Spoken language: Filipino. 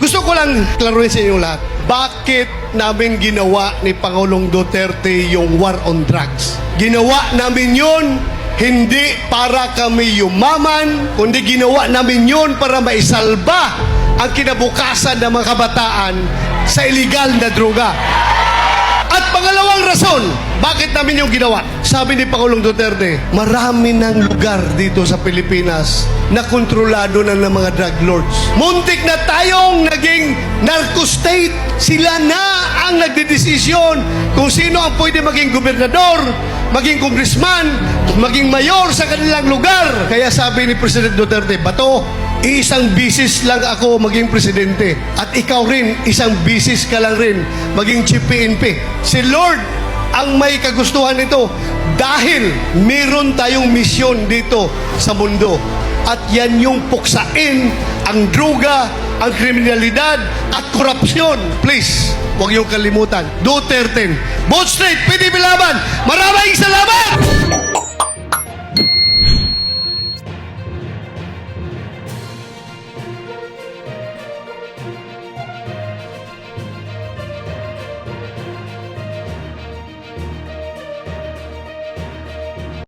Gusto ko lang klaruhin sa inyo lahat. Bakit namin ginawa ni Pangulong Duterte yung war on drugs? Ginawa namin yun hindi para kami yumaman, kundi ginawa namin yun para maisalba ang kinabukasan ng mga kabataan sa illegal na droga. At pangalawang rason, bakit namin yung ginawa? Sabi ni Pangulong Duterte, marami ng lugar dito sa Pilipinas na kontrolado na ng mga drug lords. Muntik na tayong naging narco-state. Sila na ang nagdedesisyon kung sino ang pwede maging gobernador, maging congressman, maging mayor sa kanilang lugar. Kaya sabi ni President Duterte, Bato, isang bisis lang ako maging presidente. At ikaw rin, isang bisis ka lang rin maging chief PNP. Si Lord ang may kagustuhan nito dahil meron tayong misyon dito sa mundo. At yan yung puksain ang droga, ang kriminalidad at korupsyon. Please, huwag yung kalimutan. Duterte, vote straight, PDP laban. Maraming salamat!